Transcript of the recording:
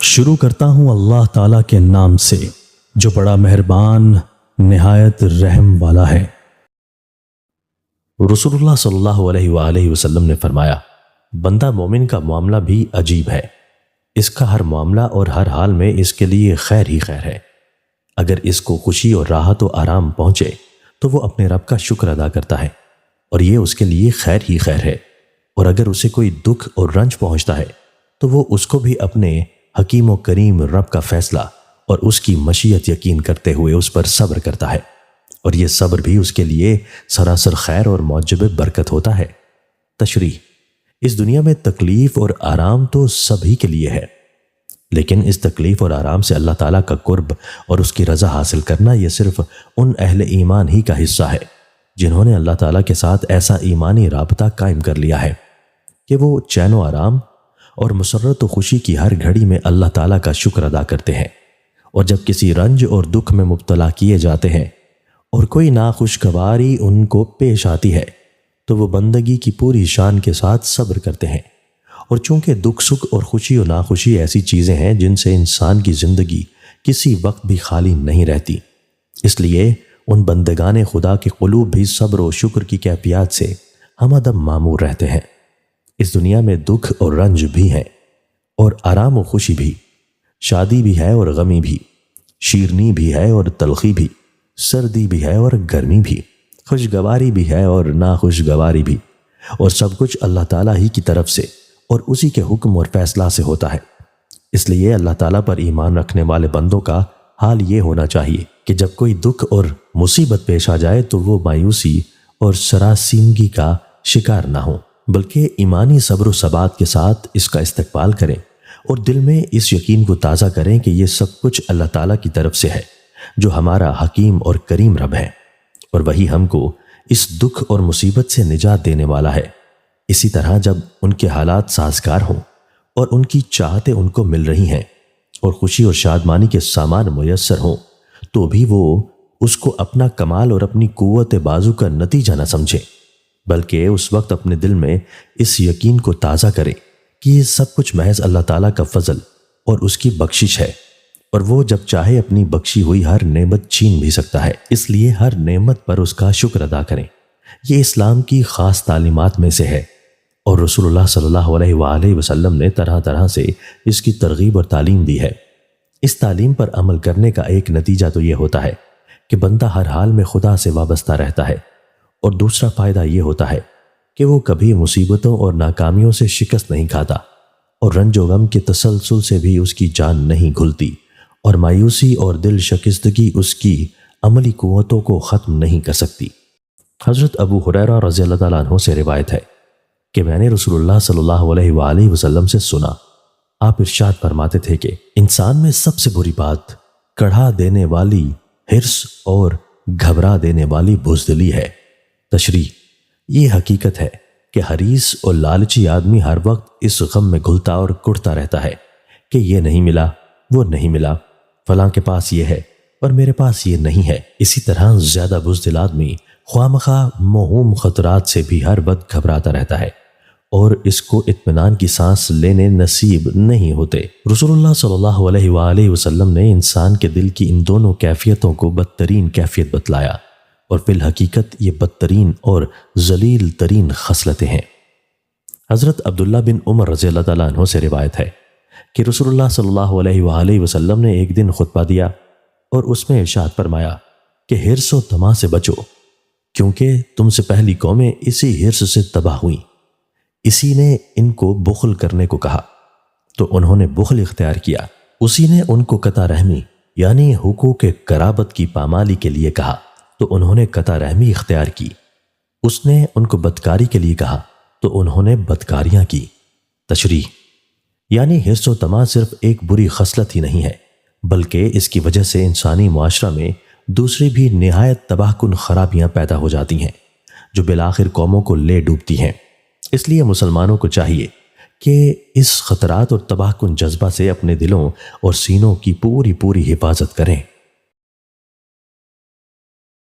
شروع کرتا ہوں اللہ تعالیٰ کے نام سے جو بڑا مہربان نہایت رحم والا ہے۔ رسول اللہ صلی اللہ علیہ وآلہ وسلم نے فرمایا، بندہ مومن کا معاملہ بھی عجیب ہے، اس کا ہر معاملہ اور ہر حال میں اس کے لیے خیر ہی خیر ہے۔ اگر اس کو خوشی اور راحت و آرام پہنچے تو وہ اپنے رب کا شکر ادا کرتا ہے اور یہ اس کے لیے خیر ہی خیر ہے، اور اگر اسے کوئی دکھ اور رنج پہنچتا ہے تو وہ اس کو بھی اپنے حکیم و کریم رب کا فیصلہ اور اس کی مشیت یقین کرتے ہوئے اس پر صبر کرتا ہے، اور یہ صبر بھی اس کے لیے سراسر خیر اور موجب برکت ہوتا ہے۔ تشریح: اس دنیا میں تکلیف اور آرام تو سبھی کے لیے ہے، لیکن اس تکلیف اور آرام سے اللہ تعالیٰ کا قرب اور اس کی رضا حاصل کرنا یہ صرف ان اہل ایمان ہی کا حصہ ہے جنہوں نے اللہ تعالیٰ کے ساتھ ایسا ایمانی رابطہ قائم کر لیا ہے کہ وہ چین و آرام اور مسرت و خوشی کی ہر گھڑی میں اللہ تعالیٰ کا شکر ادا کرتے ہیں، اور جب کسی رنج اور دکھ میں مبتلا کیے جاتے ہیں اور کوئی ناخوشگواری ان کو پیش آتی ہے تو وہ بندگی کی پوری شان کے ساتھ صبر کرتے ہیں۔ اور چونکہ دکھ سکھ اور خوشی و ناخوشی ایسی چیزیں ہیں جن سے انسان کی زندگی کسی وقت بھی خالی نہیں رہتی، اس لیے ان بندگان خدا کے قلوب بھی صبر و شکر کی کیفیات سے ہم دم معمور رہتے ہیں۔ اس دنیا میں دکھ اور رنج بھی ہیں اور آرام و خوشی بھی، شادی بھی ہے اور غمی بھی، شیرنی بھی ہے اور تلخی بھی، سردی بھی ہے اور گرمی بھی، خوشگواری بھی ہے اور ناخوشگواری بھی، اور سب کچھ اللہ تعالیٰ ہی کی طرف سے اور اسی کے حکم اور فیصلہ سے ہوتا ہے۔ اس لیے اللہ تعالیٰ پر ایمان رکھنے والے بندوں کا حال یہ ہونا چاہیے کہ جب کوئی دکھ اور مصیبت پیش آ جائے تو وہ مایوسی اور سراسیمگی کا شکار نہ ہوں، بلکہ ایمانی صبر و ثبات کے ساتھ اس کا استقبال کریں اور دل میں اس یقین کو تازہ کریں کہ یہ سب کچھ اللہ تعالیٰ کی طرف سے ہے جو ہمارا حکیم اور کریم رب ہے، اور وہی ہم کو اس دکھ اور مصیبت سے نجات دینے والا ہے۔ اسی طرح جب ان کے حالات سازگار ہوں اور ان کی چاہتیں ان کو مل رہی ہیں اور خوشی اور شادمانی کے سامان میسر ہوں تو بھی وہ اس کو اپنا کمال اور اپنی قوت بازو کا نتیجہ نہ سمجھے، بلکہ اس وقت اپنے دل میں اس یقین کو تازہ کرے کہ یہ سب کچھ محض اللہ تعالیٰ کا فضل اور اس کی بخشش ہے، اور وہ جب چاہے اپنی بخشی ہوئی ہر نعمت چھین بھی سکتا ہے، اس لیے ہر نعمت پر اس کا شکر ادا کریں۔ یہ اسلام کی خاص تعلیمات میں سے ہے، اور رسول اللہ صلی اللہ علیہ وآلہ وسلم نے طرح طرح سے اس کی ترغیب اور تعلیم دی ہے۔ اس تعلیم پر عمل کرنے کا ایک نتیجہ تو یہ ہوتا ہے کہ بندہ ہر حال میں خدا سے وابستہ رہتا ہے، اور دوسرا فائدہ یہ ہوتا ہے کہ وہ کبھی مصیبتوں اور ناکامیوں سے شکست نہیں کھاتا، اور رنج و غم کے تسلسل سے بھی اس کی جان نہیں گھلتی، اور مایوسی اور دل شکستگی اس کی عملی قوتوں کو ختم نہیں کر سکتی۔ حضرت ابو ہریرہ رضی اللہ تعالیٰ عنہ سے روایت ہے کہ میں نے رسول اللہ صلی اللہ علیہ وآلہ وسلم سے سنا، آپ ارشاد فرماتے تھے کہ انسان میں سب سے بری بات کڑھا دینے والی حرص اور گھبرا دینے والی بزدلی ہے۔ تشریح: یہ حقیقت ہے کہ حریص اور لالچی آدمی ہر وقت اس غم میں گھلتا اور کڑتا رہتا ہے کہ یہ نہیں ملا، وہ نہیں ملا، فلاں کے پاس یہ ہے اور میرے پاس یہ نہیں ہے۔ اسی طرح زیادہ بزدل آدمی خواہ موہوم خطرات سے بھی ہر وقت گھبراتا رہتا ہے اور اس کو اطمینان کی سانس لینے نصیب نہیں ہوتے۔ رسول اللہ صلی اللہ علیہ وآلہ وسلم نے انسان کے دل کی ان دونوں کیفیتوں کو بدترین کیفیت بتلایا، اور فی الحقیقت یہ بدترین اور ذلیل ترین خصلتیں ہیں۔ حضرت عبداللہ بن عمر رضی اللہ تعالیٰ عنہ سے روایت ہے کہ رسول اللہ صلی اللہ علیہ وآلہ وسلم نے ایک دن خطبہ دیا اور اس میں ارشاد فرمایا کہ حرص و طمع سے بچو، کیونکہ تم سے پہلی قومیں اسی حرص سے تباہ ہوئیں۔ اسی نے ان کو بخل کرنے کو کہا تو انہوں نے بخل اختیار کیا، اسی نے ان کو قطع رحمی یعنی حقوق قرابت کی پامالی کے لیے کہا تو انہوں نے قطع رحمی اختیار کی، اس نے ان کو بدکاری کے لیے کہا تو انہوں نے بدکاریاں کی۔ تشریح: یعنی حرص و طمع صرف ایک بری خصلت ہی نہیں ہے، بلکہ اس کی وجہ سے انسانی معاشرہ میں دوسری بھی نہایت تباہ کن خرابیاں پیدا ہو جاتی ہیں جو بالآخر قوموں کو لے ڈوبتی ہیں۔ اس لیے مسلمانوں کو چاہیے کہ اس خطرات اور تباہ کن جذبہ سے اپنے دلوں اور سینوں کی پوری حفاظت کریں۔